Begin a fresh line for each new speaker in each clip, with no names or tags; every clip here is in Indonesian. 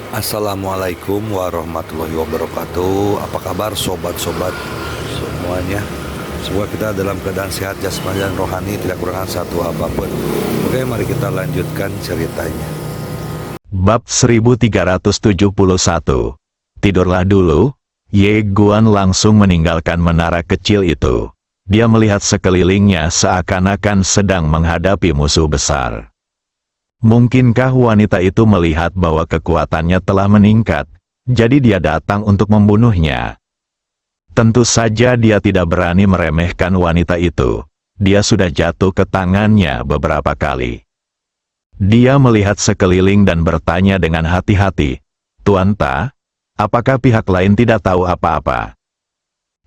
Assalamualaikum warahmatullahi wabarakatuh. Apa kabar sobat-sobat semuanya? Semoga kita dalam keadaan sehat jasmani dan rohani, tidak kekurangan satu apapun. Oke, mari kita lanjutkan ceritanya.
Bab 1371. Tidurlah dulu. Ye Guan langsung meninggalkan menara kecil itu. Dia melihat sekelilingnya seakan-akan sedang menghadapi musuh besar. Mungkinkah wanita itu melihat bahwa kekuatannya telah meningkat, jadi dia datang untuk membunuhnya? Tentu saja dia tidak berani meremehkan wanita itu. Dia sudah jatuh ke tangannya beberapa kali. Dia melihat sekeliling dan bertanya dengan hati-hati, "Tuan Ta, apakah pihak lain tidak tahu apa-apa?"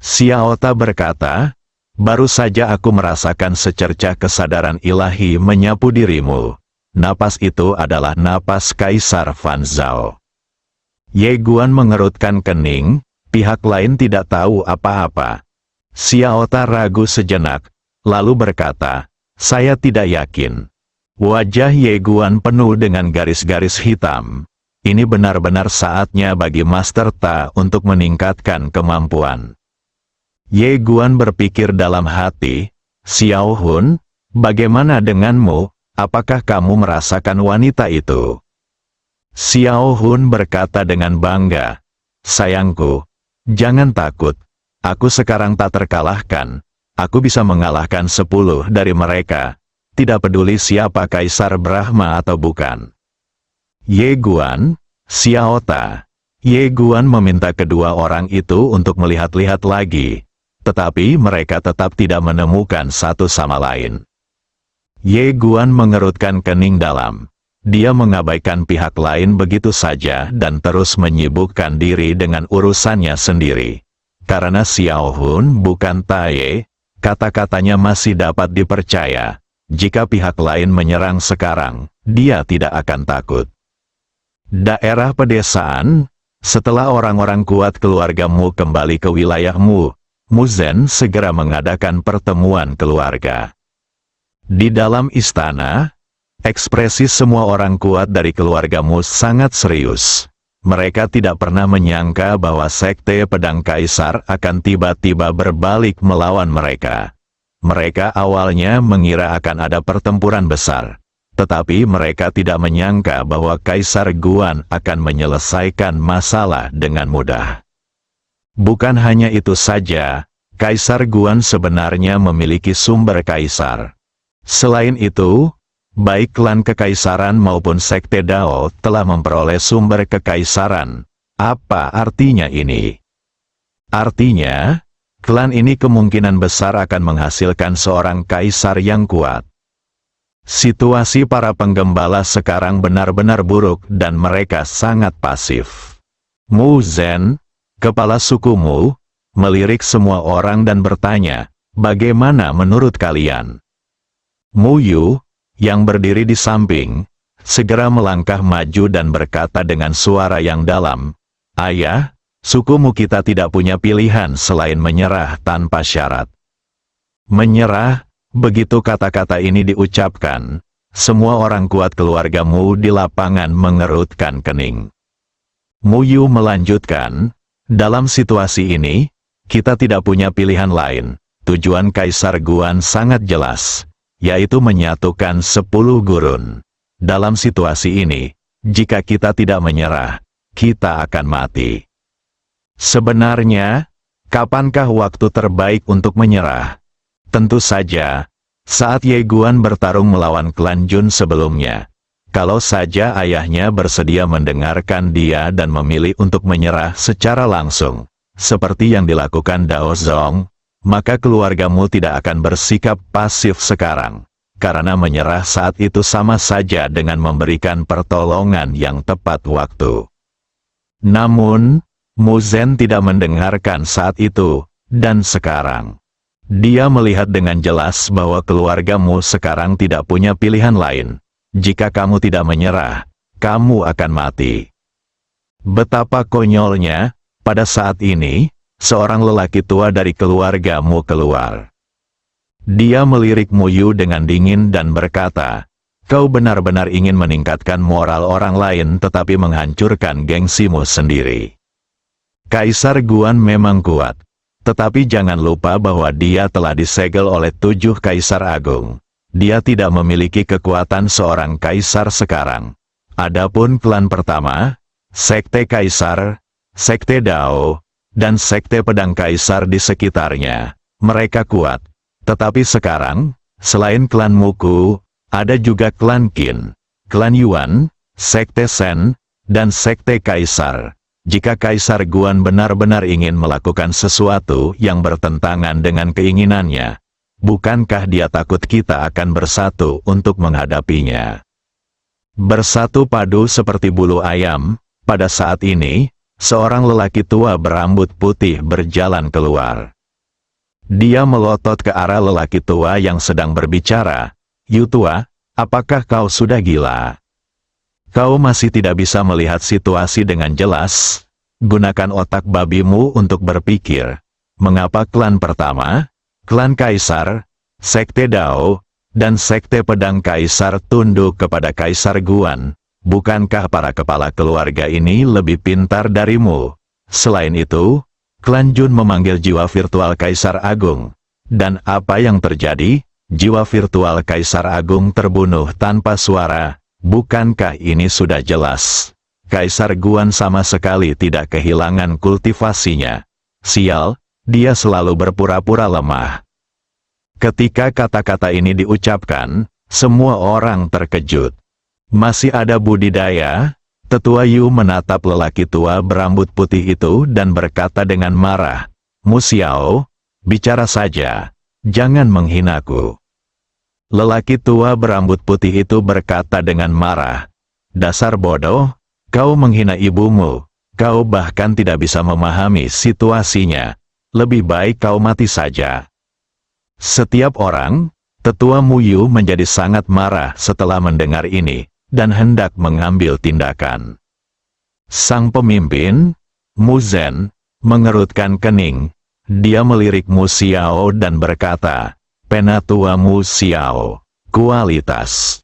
Xiao Ta berkata, "Baru saja aku merasakan secercah kesadaran ilahi menyapu dirimu. Napas itu adalah napas Kaisar Fan Zhao." Ye Guan mengerutkan kening, pihak lain tidak tahu apa-apa. Xiao Ta ragu sejenak, lalu berkata, "Saya tidak yakin." Wajah Ye Guan penuh dengan garis-garis hitam. Ini benar-benar saatnya bagi Master Ta untuk meningkatkan kemampuan. Ye Guan berpikir dalam hati, "Xiao Hun, bagaimana denganmu? Apakah kamu merasakan wanita itu?" Xiao Hun berkata dengan bangga, "Sayangku, jangan takut. Aku sekarang tak terkalahkan. Aku bisa mengalahkan 10 dari mereka. Tidak peduli siapa Kaisar Brahma atau bukan." Ye Guan, Xiao Ta. Ye Guan meminta kedua orang itu untuk melihat-lihat lagi. Tetapi mereka tetap tidak menemukan satu sama lain. Ye Guan mengerutkan kening dalam. Dia mengabaikan pihak lain begitu saja dan terus menyibukkan diri dengan urusannya sendiri. Karena Xiao Hun bukan Taye, kata-katanya masih dapat dipercaya. Jika pihak lain menyerang sekarang, dia tidak akan takut. Daerah pedesaan, setelah orang-orang kuat keluargamu kembali ke wilayahmu, Mu Zhen segera mengadakan pertemuan keluarga. Di dalam istana, ekspresi semua orang kuat dari keluargamu sangat serius. Mereka tidak pernah menyangka bahwa Sekte Pedang Kaisar akan tiba-tiba berbalik melawan mereka. Mereka awalnya mengira akan ada pertempuran besar. Tetapi mereka tidak menyangka bahwa Kaisar Guan akan menyelesaikan masalah dengan mudah. Bukan hanya itu saja, Kaisar Guan sebenarnya memiliki sumber kaisar. Selain itu, baik klan kekaisaran maupun Sekte Dao telah memperoleh sumber kekaisaran. Apa artinya ini? Artinya, klan ini kemungkinan besar akan menghasilkan seorang kaisar yang kuat. Situasi para penggembala sekarang benar-benar buruk dan mereka sangat pasif. Mu Zhen, kepala sukumu, melirik semua orang dan bertanya, "Bagaimana menurut kalian?" Mu Yu, yang berdiri di samping, segera melangkah maju dan berkata dengan suara yang dalam, "Ayah, sukumu kita tidak punya pilihan selain menyerah tanpa syarat." Menyerah, begitu kata-kata ini diucapkan, semua orang kuat keluargamu di lapangan mengerutkan kening. Mu Yu melanjutkan, "Dalam situasi ini, kita tidak punya pilihan lain. Tujuan Kaisar Guan sangat jelas, yaitu menyatukan 10 gurun. Dalam situasi ini, jika kita tidak menyerah, kita akan mati." Sebenarnya, kapankah waktu terbaik untuk menyerah? Tentu saja, saat Ye Guan bertarung melawan klan Jun sebelumnya. Kalau saja ayahnya bersedia mendengarkan dia dan memilih untuk menyerah secara langsung, seperti yang dilakukan Dao Zong, maka keluargamu tidak akan bersikap pasif sekarang. Karena menyerah saat itu sama saja dengan memberikan pertolongan yang tepat waktu. Namun, Mu Zhen tidak mendengarkan saat itu, dan sekarang. Dia melihat dengan jelas bahwa keluargamu sekarang tidak punya pilihan lain. Jika kamu tidak menyerah, kamu akan mati. Betapa konyolnya, pada saat ini, seorang lelaki tua dari keluargamu keluar. Dia melirik Mu Yu dengan dingin dan berkata, Kau benar-benar ingin meningkatkan moral orang lain tetapi menghancurkan gengsimu sendiri. Kaisar Guan memang kuat, tetapi jangan lupa bahwa dia telah disegel oleh 7 kaisar agung. Dia tidak memiliki kekuatan seorang kaisar sekarang. Adapun klan pertama, Sekte Kaisar, Sekte Dao, dan Sekte Pedang Kaisar di sekitarnya, mereka kuat. Tetapi sekarang, selain klan Muku, ada juga klan Qin, klan Yuan, Sekte Shen, dan Sekte Kaisar. Jika Kaisar Guan benar-benar ingin melakukan sesuatu yang bertentangan dengan keinginannya, bukankah dia takut kita akan bersatu untuk menghadapinya? Bersatu padu seperti bulu ayam, pada saat ini, seorang lelaki tua berambut putih berjalan keluar. Dia melotot ke arah lelaki tua yang sedang berbicara. "Yu tua, apakah kau sudah gila? Kau masih tidak bisa melihat situasi dengan jelas? Gunakan otak babimu untuk berpikir. Mengapa klan pertama, klan Kaisar, Sekte Dao, dan Sekte Pedang Kaisar tunduk kepada Kaisar Guan? Bukankah para kepala keluarga ini lebih pintar darimu? Selain itu, klan Jun memanggil jiwa virtual Kaisar Agung. Dan apa yang terjadi? Jiwa virtual Kaisar Agung terbunuh tanpa suara. Bukankah ini sudah jelas? Kaisar Guan sama sekali tidak kehilangan kultivasinya. Sial, dia selalu berpura-pura lemah." Ketika kata-kata ini diucapkan, semua orang terkejut. Masih ada budidaya? Tetua Yu menatap lelaki tua berambut putih itu dan berkata dengan marah, "Mu Xiao, bicara saja, jangan menghinaku." Lelaki tua berambut putih itu berkata dengan marah, "Dasar bodoh, kau menghina ibumu, kau bahkan tidak bisa memahami situasinya. Lebih baik kau mati saja." Setiap orang, Tetua Mu Yu menjadi sangat marah setelah mendengar ini, dan hendak mengambil tindakan. Sang pemimpin, Mu Zhen, mengerutkan kening. Dia melirik Mu Xiao dan berkata, "Penatua Mu Xiao, kualitas."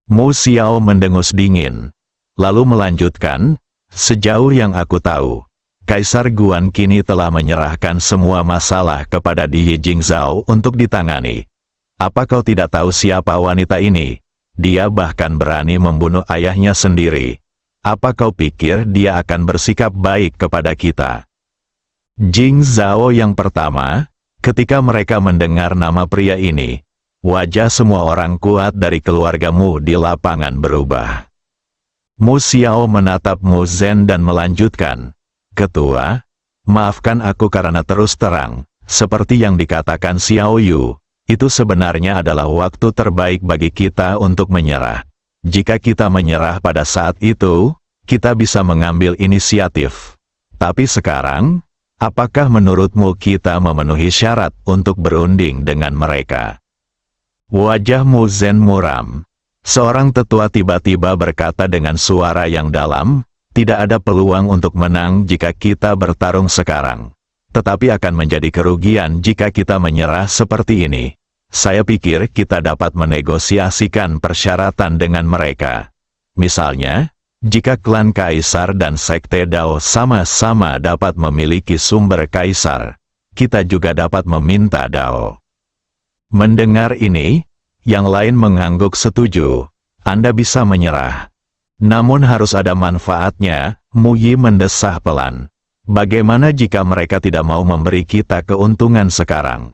Mu Xiao mendengus dingin, lalu melanjutkan, "Sejauh yang aku tahu, Kaisar Guan kini telah menyerahkan semua masalah kepada Di Yijingzhao untuk ditangani. Apa kau tidak tahu siapa wanita ini? Dia bahkan berani membunuh ayahnya sendiri. Apa kau pikir dia akan bersikap baik kepada kita?" Jing Zhao yang pertama. Ketika mereka mendengar nama pria ini, wajah semua orang kuat dari keluargamu di lapangan berubah. Mu Xiao menatap Mu Zhen dan melanjutkan, "Ketua, maafkan aku karena terus terang, seperti yang dikatakan Xiao Yu, itu sebenarnya adalah waktu terbaik bagi kita untuk menyerah. Jika kita menyerah pada saat itu, kita bisa mengambil inisiatif. Tapi sekarang, apakah menurutmu kita memenuhi syarat untuk berunding dengan mereka?" Wajah Mu Zhen muram. Seorang tetua tiba-tiba berkata dengan suara yang dalam, "Tidak ada peluang untuk menang jika kita bertarung sekarang. Tetapi akan menjadi kerugian jika kita menyerah seperti ini. Saya pikir kita dapat menegosiasikan persyaratan dengan mereka. Misalnya, jika klan Kaisar dan Sekte Dao sama-sama dapat memiliki sumber Kaisar, kita juga dapat meminta Dao." Mendengar ini, yang lain mengangguk setuju. "Anda bisa menyerah. Namun harus ada manfaatnya." Mu Yi mendesah pelan. "Bagaimana jika mereka tidak mau memberi kita keuntungan sekarang?"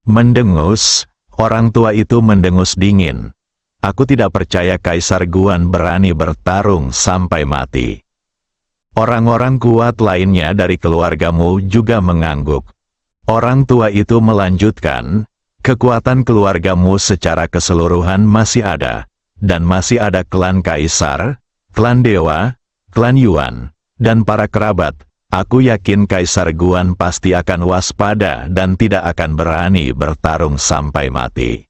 Mendengus, orang tua itu mendengus dingin. "Aku tidak percaya Kaisar Guan berani bertarung sampai mati." Orang-orang kuat lainnya dari keluargamu juga mengangguk. Orang tua itu melanjutkan, "Kekuatan keluargamu secara keseluruhan masih ada, dan masih ada klan Kaisar, klan Dewa, klan Yuan, dan para kerabat. Aku yakin Kaisar Guan pasti akan waspada dan tidak akan berani bertarung sampai mati."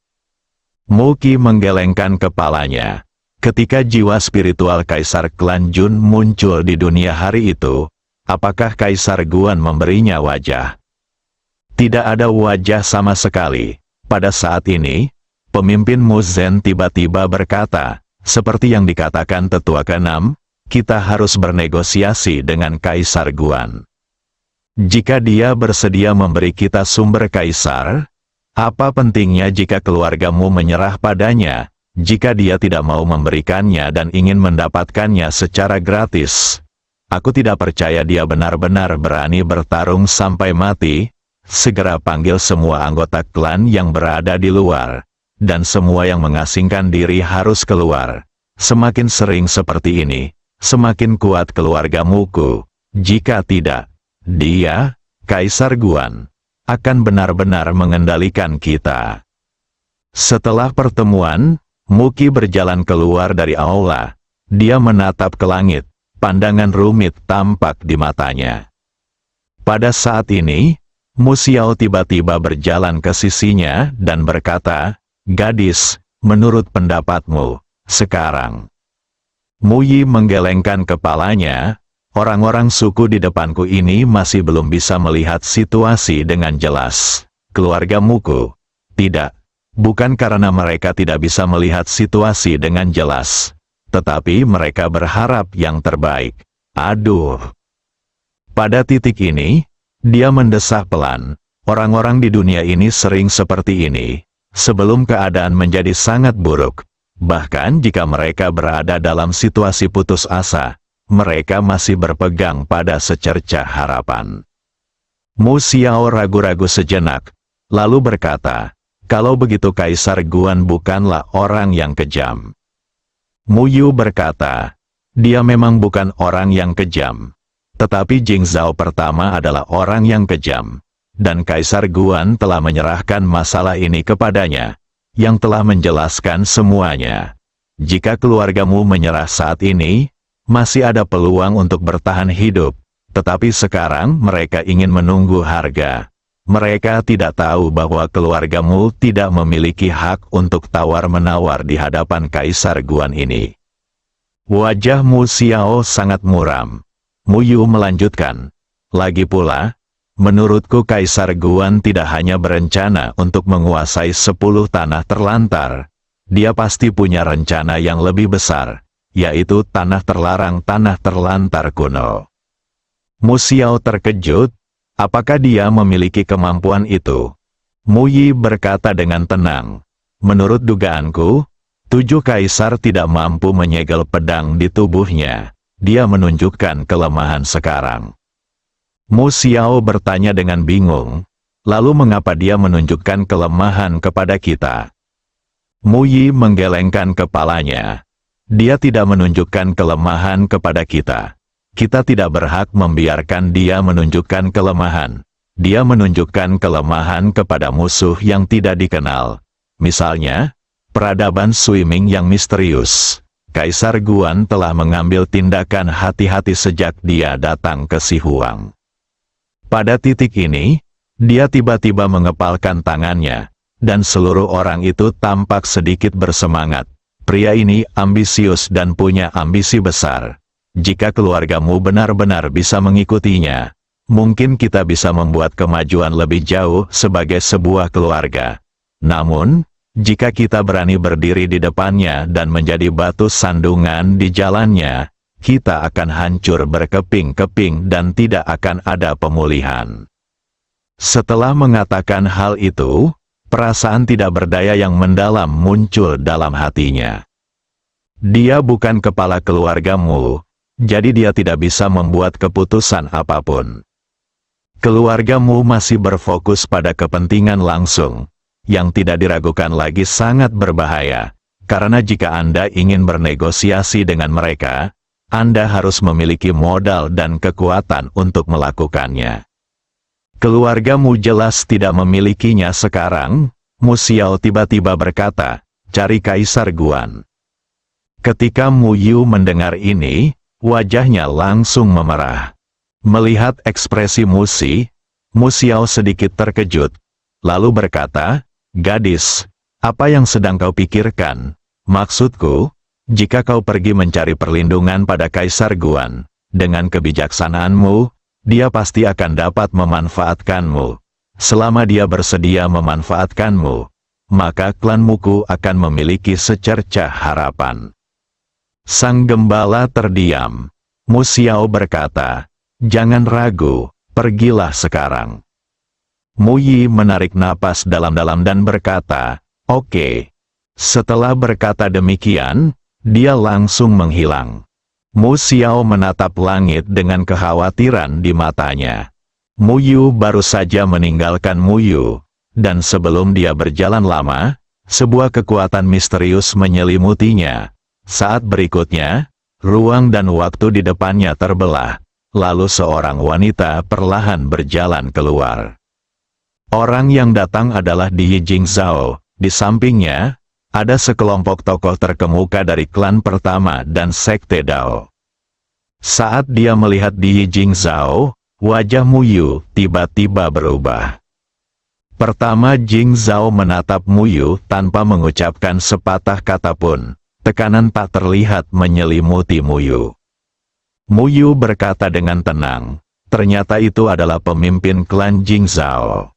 Mu Qi menggelengkan kepalanya. Ketika jiwa spiritual Kaisar klan Jun muncul di dunia hari itu, apakah Kaisar Guan memberinya wajah? Tidak ada wajah sama sekali. Pada saat ini, Pemimpin Mu Zhen tiba-tiba berkata, seperti yang dikatakan tetua ke-6, kita harus bernegosiasi dengan Kaisar Guan. Jika dia bersedia memberi kita sumber Kaisar, apa pentingnya jika keluargamu menyerah padanya, jika dia tidak mau memberikannya dan ingin mendapatkannya secara gratis? Aku tidak percaya dia benar-benar berani bertarung sampai mati. Segera panggil semua anggota klan yang berada di luar, dan semua yang mengasingkan diri harus keluar. Semakin sering seperti ini, semakin kuat keluargamuku. Jika tidak, dia, Kaisar Guan, akan benar-benar mengendalikan kita. Setelah pertemuan, Muki berjalan keluar dari aula. Dia menatap ke langit, pandangan rumit tampak di matanya. Pada saat ini, Mu Xiao tiba-tiba berjalan ke sisinya dan berkata, "Gadis, menurut pendapatmu, sekarang?" Mu Yi menggelengkan kepalanya. Orang-orang suku di depanku ini masih belum bisa melihat situasi dengan jelas. Keluarga Muku, tidak. Bukan karena mereka tidak bisa melihat situasi dengan jelas, tetapi mereka berharap yang terbaik. Aduh. Pada titik ini, dia mendesah pelan. Orang-orang di dunia ini sering seperti ini, sebelum keadaan menjadi sangat buruk. Bahkan jika mereka berada dalam situasi putus asa, mereka masih berpegang pada secercah harapan. Mu Xiao ragu-ragu sejenak, lalu berkata, kalau begitu Kaisar Guan bukanlah orang yang kejam. Mu Yu berkata, dia memang bukan orang yang kejam. Tetapi Jing Zhao pertama adalah orang yang kejam. Dan Kaisar Guan telah menyerahkan masalah ini kepadanya, yang telah menjelaskan semuanya. Jika keluargamu menyerah saat ini, masih ada peluang untuk bertahan hidup, tetapi sekarang mereka ingin menunggu harga. Mereka tidak tahu bahwa keluargamu tidak memiliki hak untuk tawar-menawar di hadapan Kaisar Guan ini. Wajah Mu Xiao sangat muram. Mu Yu melanjutkan, lagi pula, menurutku Kaisar Guan tidak hanya berencana untuk menguasai 10 tanah terlantar. Dia pasti punya rencana yang lebih besar, yaitu tanah terlantar kuno. Mu Xiao terkejut, apakah dia memiliki kemampuan itu? Mu Yi berkata dengan tenang, menurut dugaanku, 7 kaisar tidak mampu menyegel pedang di tubuhnya. Dia menunjukkan kelemahan sekarang. Mu Xiao bertanya dengan bingung, lalu mengapa dia menunjukkan kelemahan kepada kita? Mu Yi menggelengkan kepalanya. Dia tidak menunjukkan kelemahan kepada kita. Kita tidak berhak membiarkan dia menunjukkan kelemahan. Dia menunjukkan kelemahan kepada musuh yang tidak dikenal. Misalnya, peradaban Suiming yang misterius. Kaisar Guan telah mengambil tindakan hati-hati sejak dia datang ke Si Huang. Pada titik ini, dia tiba-tiba mengepalkan tangannya, dan seluruh orang itu tampak sedikit bersemangat. Pria ini ambisius dan punya ambisi besar. Jika keluargamu benar-benar bisa mengikutinya, mungkin kita bisa membuat kemajuan lebih jauh sebagai sebuah keluarga. Namun, jika kita berani berdiri di depannya dan menjadi batu sandungan di jalannya, kita akan hancur berkeping-keping dan tidak akan ada pemulihan. Setelah mengatakan hal itu, perasaan tidak berdaya yang mendalam muncul dalam hatinya. Dia bukan kepala keluargamu, jadi dia tidak bisa membuat keputusan apapun. Keluargamu masih berfokus pada kepentingan langsung, yang tidak diragukan lagi sangat berbahaya, karena jika Anda ingin bernegosiasi dengan mereka, Anda harus memiliki modal dan kekuatan untuk melakukannya. Keluargamu jelas tidak memilikinya sekarang. Mu Xiao tiba-tiba berkata, cari Kaisar Guan. Ketika Mu Yu mendengar ini, wajahnya langsung memerah. Melihat ekspresi Mu Xiao sedikit terkejut, lalu berkata, gadis, apa yang sedang kau pikirkan? Maksudku, jika kau pergi mencari perlindungan pada Kaisar Guan, dengan kebijaksanaanmu, dia pasti akan dapat memanfaatkanmu. Selama dia bersedia memanfaatkanmu, maka klan Muku akan memiliki secercah harapan. Sang gembala terdiam. Mu Xiao berkata, "Jangan ragu, pergilah sekarang." Mu Yi menarik napas dalam-dalam dan berkata, "Oke." Setelah berkata demikian, dia langsung menghilang. Mu Xiao menatap langit dengan kekhawatiran di matanya. Mu Yu baru saja meninggalkan Mu Yu, dan sebelum dia berjalan lama, sebuah kekuatan misterius menyelimutinya. Saat berikutnya, ruang dan waktu di depannya terbelah, lalu seorang wanita perlahan berjalan keluar. Orang yang datang adalah Di Jingzhao. Di sampingnya, ada sekelompok tokoh terkemuka dari klan pertama dan sekte Dao. Saat dia melihat Di Jingzhao, wajah Mu Yu tiba-tiba berubah. Pertama Jingzhao menatap Mu Yu tanpa mengucapkan sepatah kata pun. Tekanan tak terlihat menyelimuti Mu Yu. Mu Yu berkata dengan tenang, ternyata itu adalah pemimpin klan Jingzhao.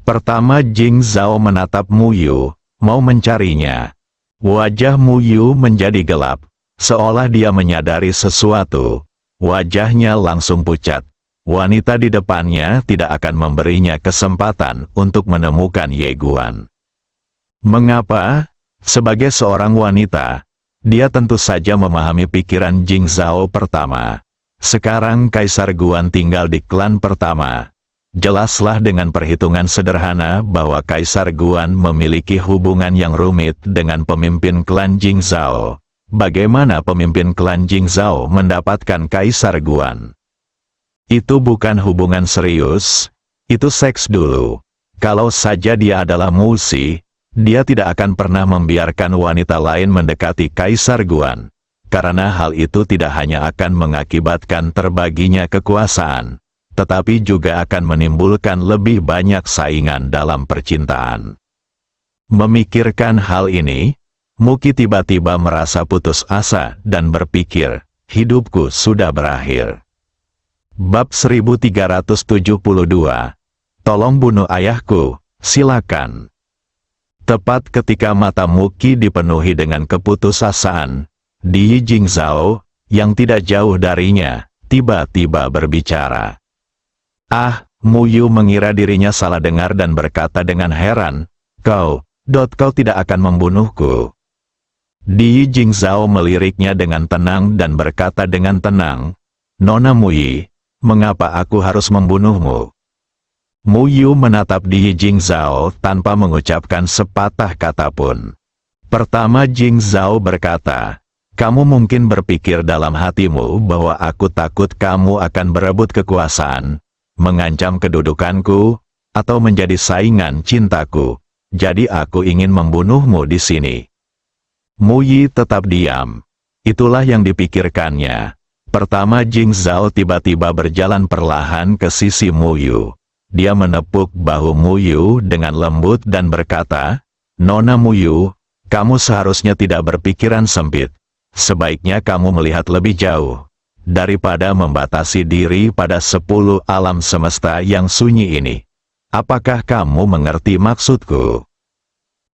Pertama Jingzhao menatap Mu Yu, mau mencarinya. Wajah Mu Yu menjadi gelap, seolah dia menyadari sesuatu. Wajahnya langsung pucat. Wanita di depannya tidak akan memberinya kesempatan untuk menemukan Ye Guan. Mengapa? Sebagai seorang wanita, dia tentu saja memahami pikiran Jingzhao pertama. Sekarang Kaisar Guan tinggal di klan pertama. Jelaslah dengan perhitungan sederhana bahwa Kaisar Guan memiliki hubungan yang rumit dengan pemimpin klan Jingzhao. Bagaimana pemimpin klan Jingzhao mendapatkan Kaisar Guan? Itu bukan hubungan serius, itu seks dulu. Kalau saja dia adalah Musi, dia tidak akan pernah membiarkan wanita lain mendekati Kaisar Guan, karena hal itu tidak hanya akan mengakibatkan terbaginya kekuasaan, tetapi juga akan menimbulkan lebih banyak saingan dalam percintaan. Memikirkan hal ini, Muki tiba-tiba merasa putus asa dan berpikir, hidupku sudah berakhir. Bab 1372. Tolong bunuh ayahku, silakan. Tepat ketika mata Muki dipenuhi dengan keputusasaan, Di Jingzhao, yang tidak jauh darinya, tiba-tiba berbicara. Ah, Mu Yu mengira dirinya salah dengar dan berkata dengan heran, kau tidak akan membunuhku. Di Jingzhao meliriknya dengan tenang dan berkata dengan tenang, Nona Mu Yi, mengapa aku harus membunuhmu? Mu Yu menatap Di Jingzhao tanpa mengucapkan sepatah kata pun. Pertama Jingzhao berkata, kamu mungkin berpikir dalam hatimu bahwa aku takut kamu akan berebut kekuasaan, mengancam kedudukanku, atau menjadi saingan cintaku, jadi aku ingin membunuhmu di sini. Mu Yi tetap diam. Itulah yang dipikirkannya. Pertama Jingzhao tiba-tiba berjalan perlahan ke sisi Mu Yu. Dia menepuk bahu Mu Yu dengan lembut dan berkata, Nona Mu Yu, kamu seharusnya tidak berpikiran sempit. Sebaiknya kamu melihat lebih jauh, daripada membatasi diri pada 10 alam semesta yang sunyi ini. Apakah kamu mengerti maksudku?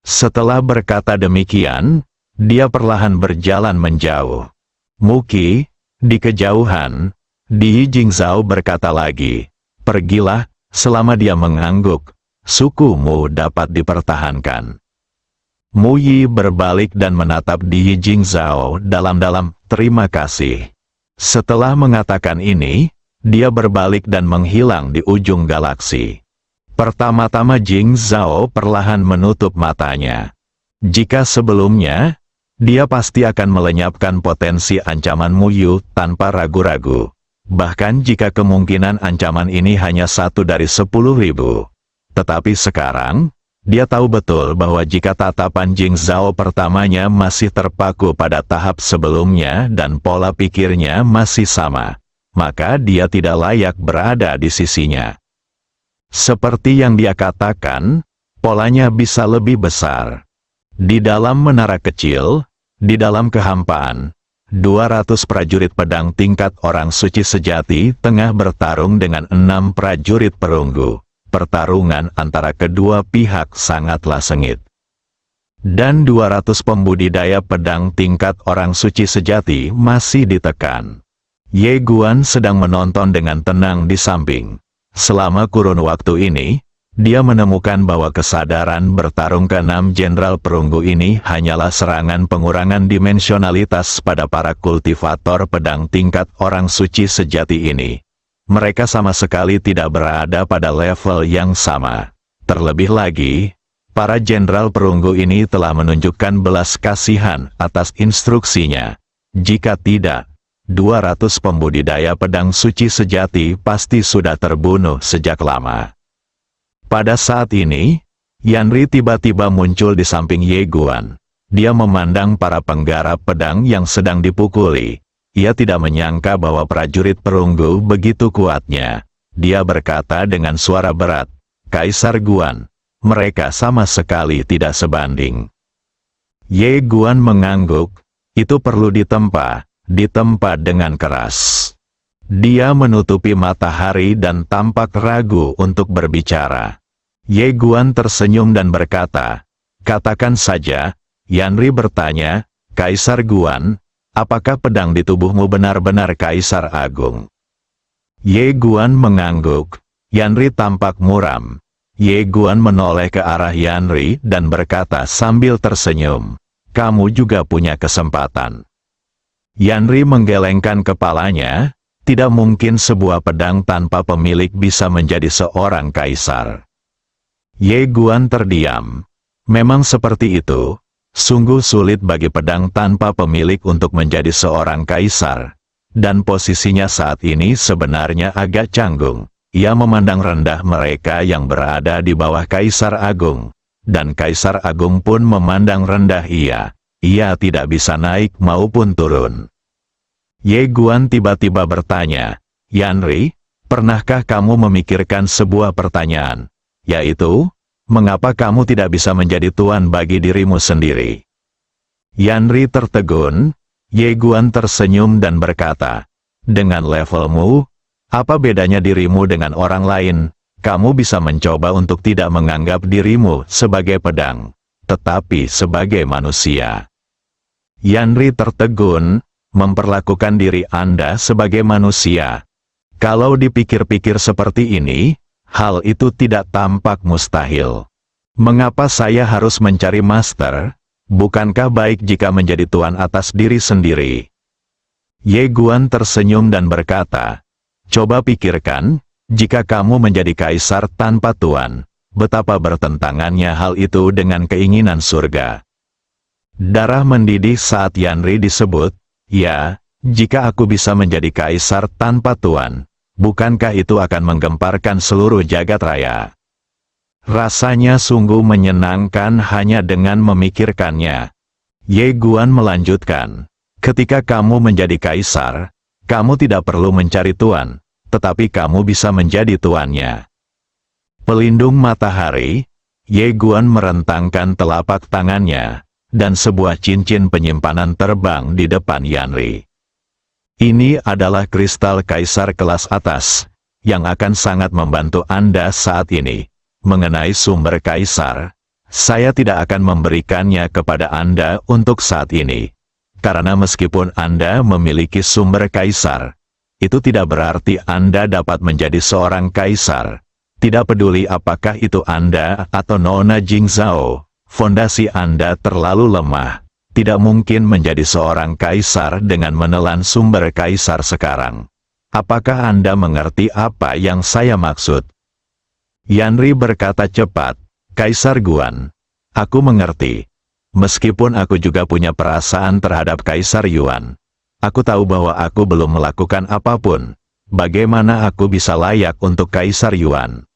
Setelah berkata demikian, dia perlahan berjalan menjauh. Muki, di kejauhan, Di Jingzhao berkata lagi, pergilah. Selama dia mengangguk, sukumu dapat dipertahankan. Mu Yi berbalik dan menatap Di Jingzhao dalam-dalam, terima kasih. Setelah mengatakan ini, dia berbalik dan menghilang di ujung galaksi. Pertama-tama Jingzhao perlahan menutup matanya. Jika sebelumnya, dia pasti akan melenyapkan potensi ancaman Mu Yu tanpa ragu-ragu. Bahkan jika kemungkinan ancaman ini hanya 1 dari 10.000. Tetapi sekarang, dia tahu betul bahwa jika tatapan Jingzhao pertamanya masih terpaku pada tahap sebelumnya dan pola pikirnya masih sama, maka dia tidak layak berada di sisinya. Seperti yang dia katakan, polanya bisa lebih besar. Di dalam menara kecil, di dalam kehampaan, 200 prajurit pedang tingkat orang suci sejati tengah bertarung dengan 6 prajurit perunggu. pertarungan antara kedua pihak sangatlah sengit. Dan 200 pembudidaya pedang tingkat orang suci sejati masih ditekan. Ye Guan sedang menonton dengan tenang di samping. Selama kurun waktu ini, dia menemukan bahwa kesadaran bertarung ke-6 Jenderal Perunggu ini hanyalah serangan pengurangan dimensionalitas pada para kultivator pedang tingkat orang suci sejati ini. Mereka sama sekali tidak berada pada level yang sama. Terlebih lagi, para Jenderal Perunggu ini telah menunjukkan belas kasihan atas instruksinya. Jika tidak, 200 pembudidaya pedang suci sejati pasti sudah terbunuh sejak lama. Pada saat ini, Yanri tiba-tiba muncul di samping Ye Guan. Dia memandang para penggarap pedang yang sedang dipukuli. Ia tidak menyangka bahwa prajurit perunggu begitu kuatnya. Dia berkata dengan suara berat, "Kaisar Guan, mereka sama sekali tidak sebanding." Ye Guan mengangguk, "Itu perlu ditempa dengan keras." Dia menutupi matahari dan tampak ragu untuk berbicara. Ye Guan tersenyum dan berkata, "Katakan saja." Yanri bertanya, "Kaisar Guan, apakah pedang di tubuhmu benar-benar Kaisar Agung?" Ye Guan mengangguk. Yanri tampak muram. Ye Guan menoleh ke arah Yanri dan berkata sambil tersenyum, "Kamu juga punya kesempatan." Yanri menggelengkan kepalanya. Tidak mungkin sebuah pedang tanpa pemilik bisa menjadi seorang kaisar. Ye Guan terdiam. Memang seperti itu. Sungguh sulit bagi pedang tanpa pemilik untuk menjadi seorang kaisar. Dan posisinya saat ini sebenarnya agak canggung. Ia memandang rendah mereka yang berada di bawah Kaisar Agung. Dan Kaisar Agung pun memandang rendah ia. Ia tidak bisa naik maupun turun. Ye Guan tiba-tiba bertanya, "Yanri, pernahkah kamu memikirkan sebuah pertanyaan? Yaitu, mengapa kamu tidak bisa menjadi tuan bagi dirimu sendiri?" Yanri tertegun. Ye Guan tersenyum dan berkata, "Dengan levelmu, apa bedanya dirimu dengan orang lain? Kamu bisa mencoba untuk tidak menganggap dirimu sebagai pedang, tetapi sebagai manusia." Yanri tertegun. "Memperlakukan diri Anda sebagai manusia. Kalau dipikir-pikir seperti ini, hal itu tidak tampak mustahil. Mengapa saya harus mencari master? Bukankah baik jika menjadi tuan atas diri sendiri?" Ye Guan tersenyum dan berkata, "Coba pikirkan, jika kamu menjadi kaisar tanpa tuan, betapa bertentangannya hal itu dengan keinginan surga." Darah mendidih saat Yanri disebut. "Ya, jika aku bisa menjadi kaisar tanpa tuan, bukankah itu akan menggemparkan seluruh jagat raya?" Rasanya sungguh menyenangkan hanya dengan memikirkannya. Ye Guan melanjutkan, "Ketika kamu menjadi kaisar, kamu tidak perlu mencari tuan, tetapi kamu bisa menjadi tuannya." Pelindung matahari, Ye Guan merentangkan telapak tangannya, dan sebuah cincin penyimpanan terbang di depan Yanri. "Ini adalah kristal kaisar kelas atas, yang akan sangat membantu Anda saat ini. Mengenai sumber kaisar, saya tidak akan memberikannya kepada Anda untuk saat ini. Karena meskipun Anda memiliki sumber kaisar, itu tidak berarti Anda dapat menjadi seorang kaisar. Tidak peduli apakah itu Anda atau Nona Jingzhao. Fondasi Anda terlalu lemah, tidak mungkin menjadi seorang kaisar dengan menelan sumber kaisar sekarang. Apakah Anda mengerti apa yang saya maksud?" Yanri berkata cepat, "Kaisar Guan, aku mengerti. Meskipun aku juga punya perasaan terhadap Kaisar Yuan. Aku tahu bahwa aku belum melakukan apapun. Bagaimana aku bisa layak untuk Kaisar Yuan?"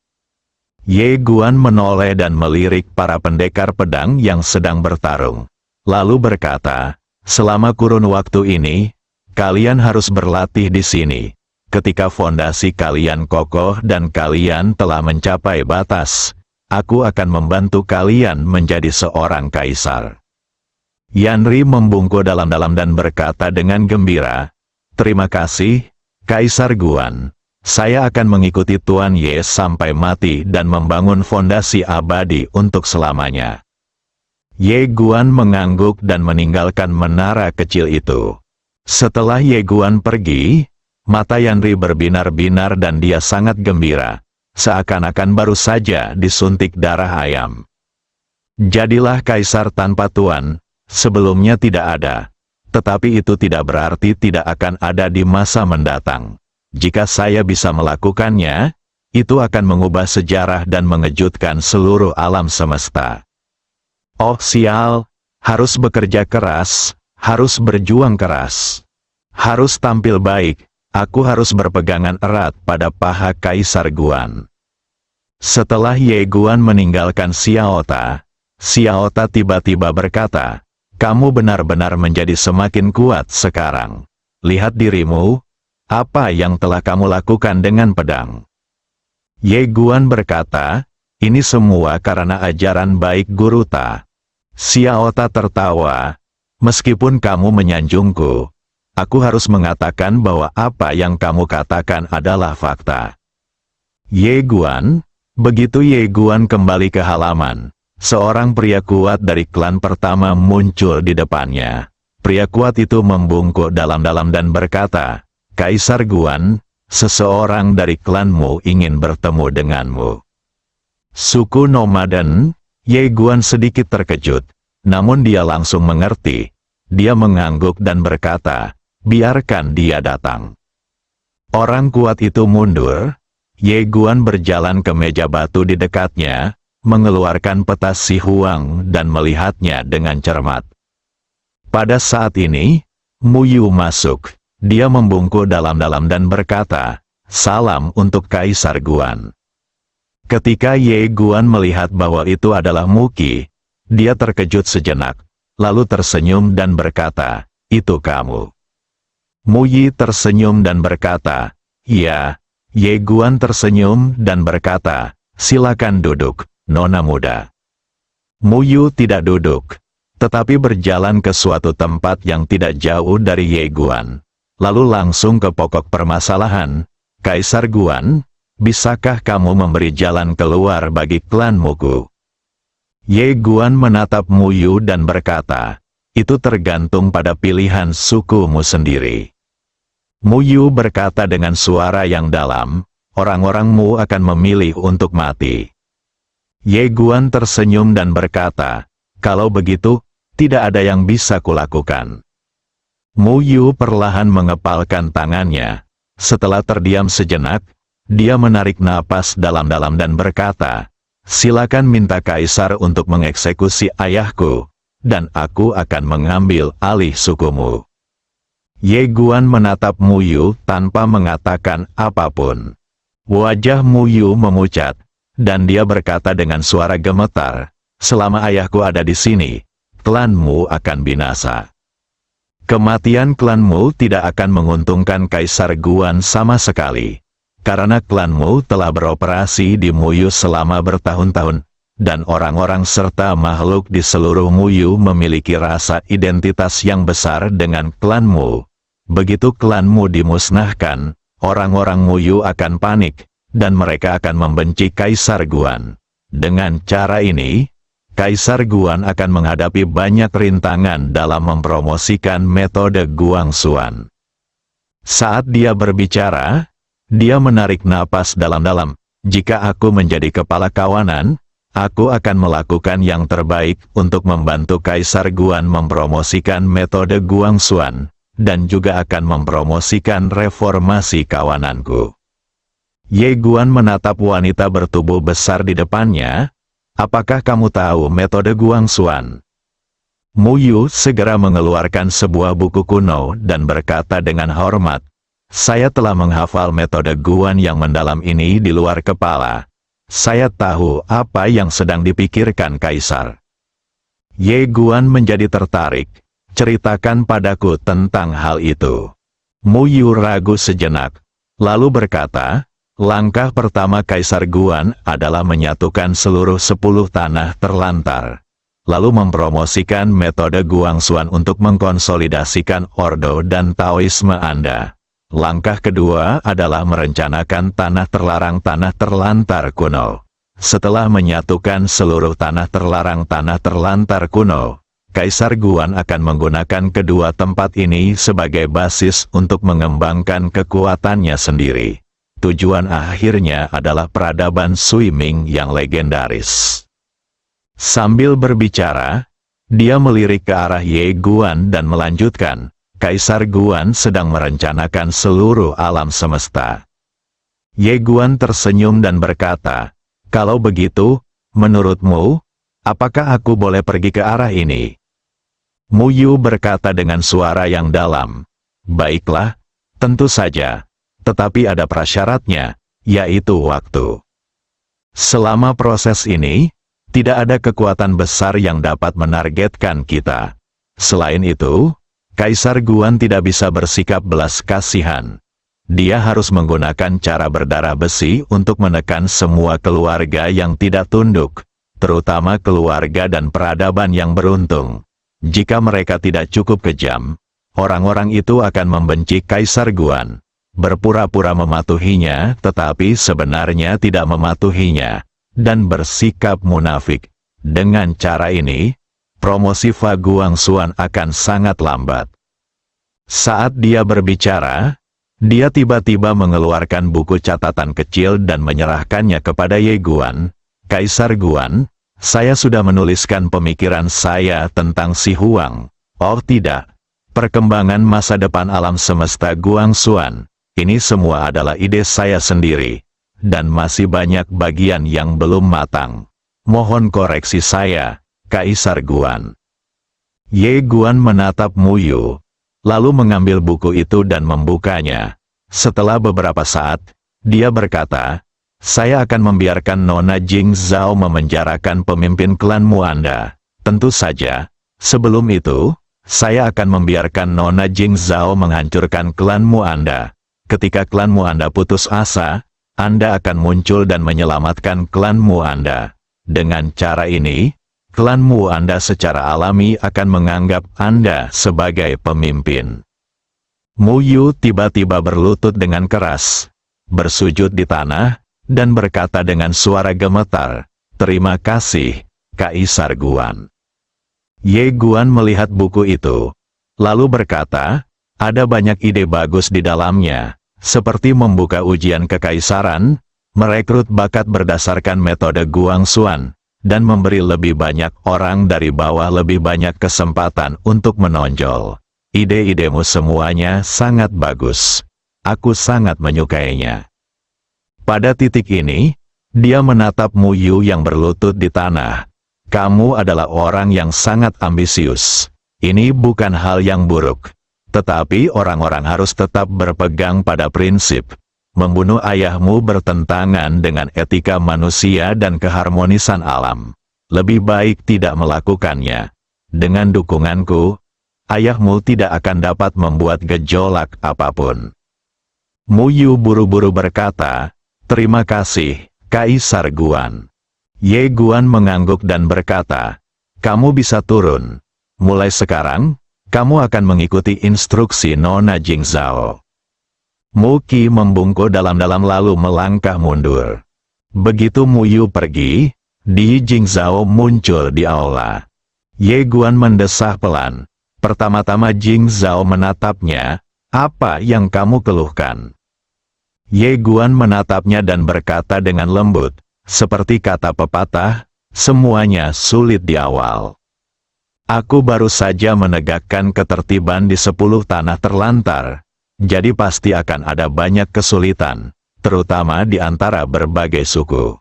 Ye Guan menoleh dan melirik para pendekar pedang yang sedang bertarung. Lalu berkata, "Selama kurun waktu ini, kalian harus berlatih di sini. Ketika fondasi kalian kokoh dan kalian telah mencapai batas, aku akan membantu kalian menjadi seorang kaisar." Yanri membungkuk dalam-dalam dan berkata dengan gembira, "Terima kasih, Kaisar Guan. Saya akan mengikuti Tuan Ye sampai mati dan membangun fondasi abadi untuk selamanya. Ye Guan mengangguk dan meninggalkan menara kecil itu. Setelah Ye Guan pergi, mata Yanri berbinar-binar dan dia sangat gembira, seakan-akan baru saja disuntik darah ayam. Jadilah kaisar tanpa tuan, sebelumnya tidak ada. Tetapi itu tidak berarti tidak akan ada di masa mendatang. Jika saya bisa melakukannya, itu akan mengubah sejarah dan mengejutkan seluruh alam semesta. Oh sial, harus bekerja keras, harus berjuang keras. Harus tampil baik, aku harus berpegangan erat pada paha Kaisar Guan. Setelah Ye Guan meninggalkan Xiaota, Xiaota tiba-tiba berkata, "Kamu benar-benar menjadi semakin kuat sekarang. Lihat dirimu. Apa yang telah kamu lakukan dengan pedang?" Ye Guan berkata, "Ini semua karena ajaran baik Guru Ta." Xiaota tertawa, "Meskipun kamu menyanjungku, aku harus mengatakan bahwa apa yang kamu katakan adalah fakta." Ye Guan, begitu Ye Guan kembali ke halaman, seorang pria kuat dari klan pertama muncul di depannya. Pria kuat itu membungkuk dalam-dalam dan berkata, "Kaisar Guan, seseorang dari klanmu ingin bertemu denganmu." Suku nomaden, Ye Guan sedikit terkejut, namun dia langsung mengerti. Dia mengangguk dan berkata, "Biarkan dia datang." Orang kuat itu mundur. Ye Guan berjalan ke meja batu di dekatnya, mengeluarkan peta Si Huang dan melihatnya dengan cermat. Pada saat ini, Mu Yu masuk. Dia membungkuk dalam-dalam dan berkata, "Salam untuk Kaisar Guan." Ketika Ye Guan melihat bahwa itu adalah Mu Qi, dia terkejut sejenak, lalu tersenyum dan berkata, "Itu kamu." Mu Yi tersenyum dan berkata, "Ya." Ye Guan tersenyum dan berkata, "Silakan duduk, Nona muda." Mu Yu tidak duduk, tetapi berjalan ke suatu tempat yang tidak jauh dari Ye Guan. Lalu langsung ke pokok permasalahan, "Kaisar Guan, bisakah kamu memberi jalan keluar bagi klan Muku?" Ye Guan menatap Mu Yu dan berkata, "Itu tergantung pada pilihan sukumu sendiri." Mu Yu berkata dengan suara yang dalam, "Orang-orangmu akan memilih untuk mati." Ye Guan tersenyum dan berkata, "Kalau begitu, tidak ada yang bisa kulakukan." Mu Yu perlahan mengepalkan tangannya. Setelah terdiam sejenak, dia menarik napas dalam-dalam dan berkata, "Silakan minta Kaisar untuk mengeksekusi ayahku, dan aku akan mengambil alih sukumu." Ye Guan menatap Mu Yu tanpa mengatakan apapun. Wajah Mu Yu memucat, dan dia berkata dengan suara gemetar, "Selama ayahku ada di sini, klanmu akan binasa." Kematian klanmu tidak akan menguntungkan Kaisar Guan sama sekali, karena klanmu telah beroperasi di Mu Yu selama bertahun-tahun, dan orang-orang serta makhluk di seluruh Mu Yu memiliki rasa identitas yang besar dengan klanmu. Begitu klanmu dimusnahkan, orang-orang Mu Yu akan panik, dan mereka akan membenci Kaisar Guan. Dengan cara ini, Kaisar Guan akan menghadapi banyak rintangan dalam mempromosikan metode Guangxuan. Saat dia berbicara, dia menarik napas dalam-dalam. "Jika aku menjadi kepala kawanan, aku akan melakukan yang terbaik untuk membantu Kaisar Guan mempromosikan metode Guangxuan, dan juga akan mempromosikan reformasi kawananku." Ye Guan menatap wanita bertubuh besar di depannya. "Apakah kamu tahu metode Guangxuan?" Mu Yu segera mengeluarkan sebuah buku kuno dan berkata dengan hormat, "Saya telah menghafal metode Guan yang mendalam ini di luar kepala. Saya tahu apa yang sedang dipikirkan Kaisar." Ye Guan menjadi tertarik. "Ceritakan padaku tentang hal itu." Mu Yu ragu sejenak, lalu berkata, "Langkah pertama Kaisar Guan adalah menyatukan seluruh 10 tanah terlantar, lalu mempromosikan metode Guangxuan untuk mengkonsolidasikan Ordo dan Taoisme Anda. Langkah kedua adalah merencanakan tanah terlantar kuno. Setelah menyatukan seluruh tanah terlantar kuno, Kaisar Guan akan menggunakan kedua tempat ini sebagai basis untuk mengembangkan kekuatannya sendiri. Tujuan akhirnya adalah peradaban Sui Ming yang legendaris. Sambil berbicara, dia melirik ke arah Ye Guan dan melanjutkan, Kaisar Guan sedang merencanakan seluruh alam semesta. Ye Guan tersenyum dan berkata, kalau begitu, menurutmu, apakah aku boleh pergi ke arah ini? Mu Yu berkata dengan suara yang dalam, baiklah, tentu saja, tetapi ada prasyaratnya, yaitu waktu. Selama proses ini, tidak ada kekuatan besar yang dapat menargetkan kita. Selain itu, Kaisar Guan tidak bisa bersikap belas kasihan. Dia harus menggunakan cara berdarah besi untuk menekan semua keluarga yang tidak tunduk, terutama keluarga dan peradaban yang beruntung. Jika mereka tidak cukup kejam, orang-orang itu akan membenci Kaisar Guan, berpura-pura mematuhinya tetapi sebenarnya tidak mematuhinya, dan bersikap munafik. Dengan cara ini, promosi Fa Guangxuan akan sangat lambat. Saat dia berbicara, dia tiba-tiba mengeluarkan buku catatan kecil dan menyerahkannya kepada Ye Guan. Kaisar Guan, saya sudah menuliskan pemikiran saya tentang Si Huang. Oh tidak, perkembangan masa depan alam semesta Guangxuan, ini semua adalah ide saya sendiri, dan masih banyak bagian yang belum matang. Mohon koreksi saya, Kaisar Guan. Ye Guan menatap Mu Yu, lalu mengambil buku itu dan membukanya. Setelah beberapa saat, dia berkata, saya akan membiarkan Nona Jing Zhao memenjarakan pemimpin klanmu Anda. Tentu saja, sebelum itu, saya akan membiarkan Nona Jing Zhao menghancurkan klanmu Anda. Ketika klanmu Anda putus asa, Anda akan muncul dan menyelamatkan klanmu Anda. Dengan cara ini, klanmu Anda secara alami akan menganggap Anda sebagai pemimpin. Mu Yu tiba-tiba berlutut dengan keras, bersujud di tanah, dan berkata dengan suara gemetar, terima kasih, Kaisar Guan. Ye Guan melihat buku itu, lalu berkata, ada banyak ide bagus di dalamnya, seperti membuka ujian kekaisaran, merekrut bakat berdasarkan metode Guangxuan, dan memberi lebih banyak orang dari bawah lebih banyak kesempatan untuk menonjol. Ide-idemu semuanya sangat bagus. Aku sangat menyukainya. Pada titik ini, dia menatap Mu Yu yang berlutut di tanah. Kamu adalah orang yang sangat ambisius. Ini bukan hal yang buruk. Tetapi orang-orang harus tetap berpegang pada prinsip. Membunuh ayahmu bertentangan dengan etika manusia dan keharmonisan alam. Lebih baik tidak melakukannya. Dengan dukunganku, ayahmu tidak akan dapat membuat gejolak apapun. Mu Yu buru-buru berkata, terima kasih, Kaisar Guan. Ye Guan mengangguk dan berkata, kamu bisa turun. Mulai sekarang, kamu akan mengikuti instruksi Nona Jing Zhao. Mu Qi membungkuk dalam-dalam lalu melangkah mundur. Begitu Mu Yu pergi, Di Jing Zhao muncul di aula. Ye Guan mendesah pelan. Pertama-tama Jing Zhao menatapnya, apa yang kamu keluhkan? Ye Guan menatapnya dan berkata dengan lembut, seperti kata pepatah, semuanya sulit di awal. Aku baru saja menegakkan ketertiban di 10 tanah terlantar, jadi pasti akan ada banyak kesulitan, terutama di antara berbagai suku.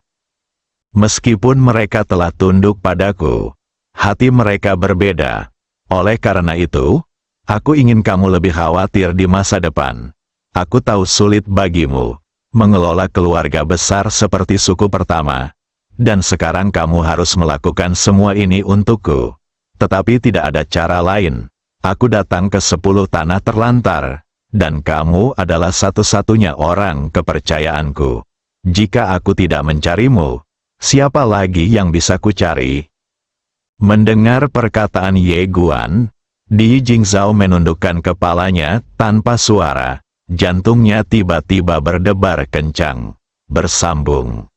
Meskipun mereka telah tunduk padaku, hati mereka berbeda. Oleh karena itu, aku ingin kamu lebih khawatir di masa depan. Aku tahu sulit bagimu mengelola keluarga besar seperti suku pertama, dan sekarang kamu harus melakukan semua ini untukku. Tetapi tidak ada cara lain. Aku datang ke 10 tanah terlantar, dan kamu adalah satu-satunya orang kepercayaanku. Jika aku tidak mencarimu, siapa lagi yang bisa kucari? Mendengar perkataan Ye Guan, Di Jing Zhao menundukkan kepalanya tanpa suara. Jantungnya tiba-tiba berdebar kencang, bersambung.